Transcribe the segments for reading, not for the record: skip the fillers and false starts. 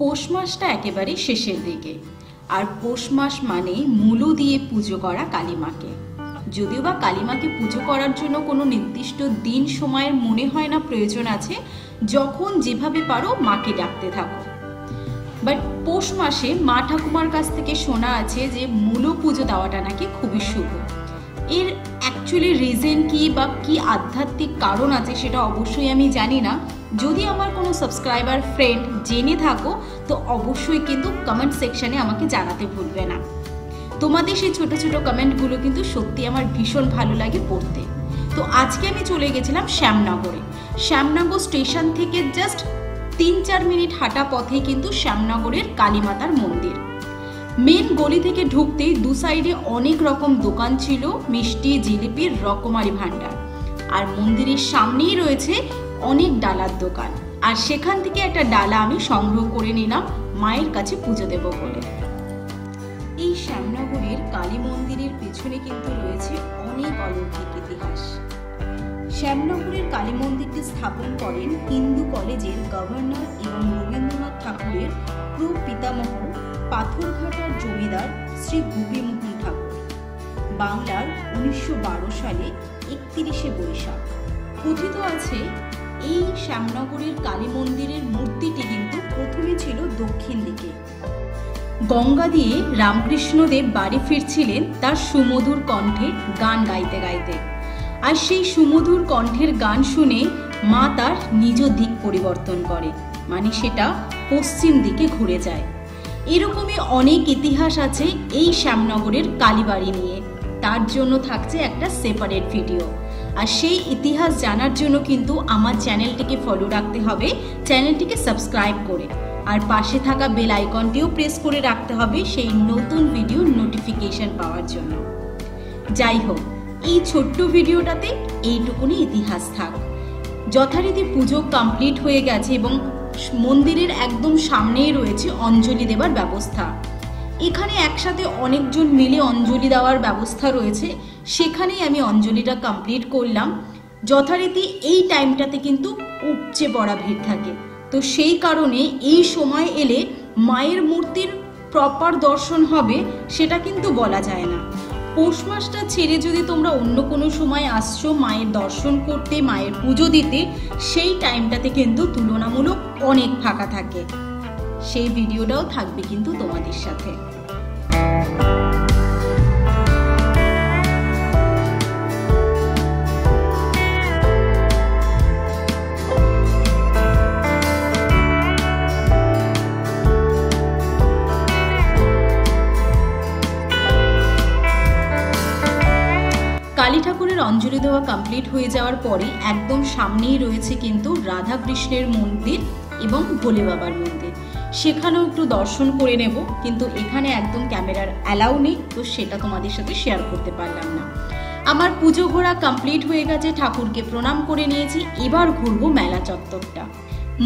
পৌষ মাসটা একেবারে শেষের দিকে, আর পৌষ মাস মানে মূলো দিয়ে পুজো করা কালীমাকে। যদিও বা কালীমাকে পুজো করার জন্য কোনো নির্দিষ্ট দিন সময়ের মনে হয় না প্রয়োজন আছে, যখন যেভাবে পারো মাকে ডাকতে থাকো। বাট পৌষ মাসে মা ঠাকুমার কাছ থেকে শোনা আছে যে মূলো পুজো দেওয়াটা নাকি খুবই শুভ। এর অ্যাকচুয়ালি রিজন কি বা কি আধ্যাত্মিক কারণ আছে সেটা অবশ্যই আমি জানি না। যদি আমার কোনো সাবস্ক্রাইবার ফ্রেন্ড জেনে থাকো তো অবশ্যই কিন্তু কমেন্ট সেকশনে আমাকে জানাতে ভুলবে না। তোমাদের সেই ছোট ছোট কমেন্টগুলো কিন্তু সত্যি আমার ভীষণ ভালো লাগে পড়তে। তো আজকে আমি চলে গেছিলাম শ্যামনগরে। শ্যামনগর স্টেশন থেকে জাস্ট 3-4 মিনিট হাঁটা পথে কিন্তু শ্যামনগরের কালীমাতার মন্দির। মেন গলি থেকে ঢুকতেই দু সাইডে অনেক রকম দোকান ছিল, মিষ্টি জিলিপির রকমারি ভান্ডার। আর মন্দিরের সামনেই রয়েছে অনেক ডালার দোকান, আর সেখান থেকে একটা ডালা আমি সংগ্রহ করে নিলাম মায়ের কাছে পুজো দেব বলে। এই শ্যামনগরের কালী মন্দিরের পেছনে কিন্তু রয়েছে অনেক অলৌকিক ইতিহাস। শ্যামনগরের কালী মন্দিরটি স্থাপন করেন হিন্দু কলেজের গভর্নর এবং রবীন্দ্রনাথ ঠাকুরের প্রপিতামহ পাথরঘাটার জমিদার শ্রী গোপীমোহন ঠাকুর। বাংলার 1912 সালে 31শে বৈশাখ। কথিত আছে এই শ্যামনগরের কালী মন্দিরের মূর্তিটি কিন্তু প্রথমে ছিল দক্ষিণ দিকে। গঙ্গা দিয়ে রামকৃষ্ণদেব বাড়ি ফিরছিলেন তার সুমধুর কণ্ঠে গান গাইতে গাইতে, আর সেই সুমধুর কণ্ঠের গান শুনে মা তার নিজ দিক পরিবর্তন করে, মানে সেটা পশ্চিম দিকে ঘুরে যায়। এরকমই অনেক ইতিহাস আছে এই শ্যামনগরের কালীবাড়ি নিয়ে। তার জন্য থাকছে একটা সেপারেট ভিডিও। আর সেই ইতিহাস জানার জন্য কিন্তু আমার চ্যানেলটিকে ফলো রাখতে হবে, চ্যানেলটিকে সাবস্ক্রাইব করে, আর পাশে থাকা বেল আইকনটিও প্রেস করে রাখতে হবে সেই নতুন ভিডিওর নোটিফিকেশন পাওয়ার জন্য। যাই হোক, এই ছোট্ট ভিডিওটাতে এইটুকুনি ইতিহাস থাক। যথারীতি পুজো কমপ্লিট হয়ে গেছে এবং মন্দিরের একদম সামনেই রয়েছে অঞ্জলি দেবার ব্যবস্থা। এখানে একসাথে অনেকজন মিলে অঞ্জলি দেওয়ার ব্যবস্থা রয়েছে, সেখানেই আমি অঞ্জলিটা কমপ্লিট করলাম। যথারীতি এই টাইমটাতে কিন্তু উপচে পড়া ভিড় থাকে, তো সেই কারণে এই সময় এলে মায়ের মূর্তির প্রপার দর্শন হবে সেটা কিন্তু বলা যায় না। পৌষ মাসটা ছেড়ে যদি তোমরা অন্য কোনো সময় আসছো মায়ের দর্শন করতে, মায়ের পুজো দিতে, সেই টাইমটাতে কিন্তু তুলনামূলক অনেক ফাঁকা থাকে। সেই ভিডিওটাও থাকবে কিন্তু তোমাদের সাথে। কালী ঠাকুরের অঞ্জলি দেওয়া কমপ্লিট হয়ে যাওয়ার পরে একদম সামনেই রয়েছে কিন্তু রাধা কৃষ্ণের মন্দির এবং ভোলে বাবার মন্দির। সেখানেও একটু দর্শন করে নেব, কিন্তু এখানে একদম ক্যামেরার অ্যালাউ নেই, তো সেটা তোমাদের সাথে শেয়ার করতে পারলাম না। আমার পুজো ঘোরা কমপ্লিট হয়ে গেছে, ঠাকুরকে প্রণাম করে নিয়েছি। এবার ঘুরবো মেলা চত্বরটা।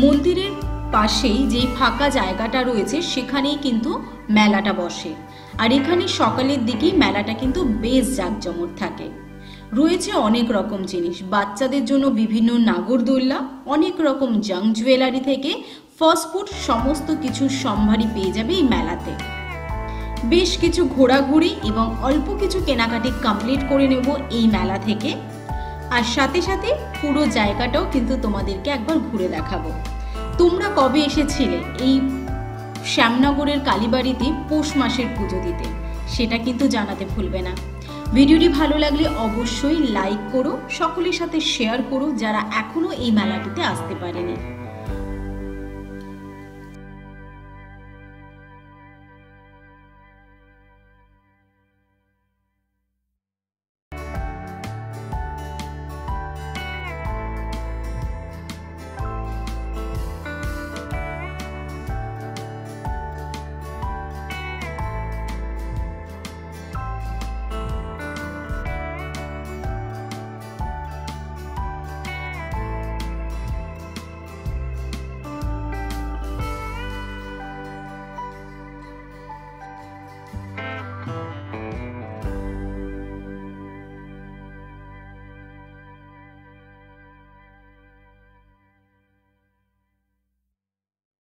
মন্দিরের পাশেই যেই ফাঁকা জায়গাটা রয়েছে সেখানেই কিন্তু মেলাটা বসে, আর এখানে সকালের দিকেই মেলাটা কিন্তু বেশ জাঁকজমক থাকে। রয়েছে অনেক রকম জিনিস, বাচ্চাদের জন্য বিভিন্ন নাগরদোল্লা, অনেক রকম জাং জুয়েলারি থেকে ফাস্টফুড, সমস্ত কিছুর সম্ভারই পেয়ে যাবে এই মেলাতে। বেশ কিছু ঘোরাঘুরি এবং অল্প কিছু কেনাকাটি কমপ্লিট করে নেব এই মেলা থেকে, আর সাথে সাথে পুরো জায়গাটাও কিন্তু তোমাদেরকে একবার ঘুরে দেখাবো। তোমরা কবে এসেছিলে এই শ্যামনগরের কালীবাড়িতে পৌষ মাসের পুজো দিতে সেটা কিন্তু জানাতে ভুলবে না। ভিডিওটি ভালো লাগলে অবশ্যই লাইক করো, সকলের সাথে শেয়ার করো যারা এখনো এই মেলাটিতে আসতে পারেনি।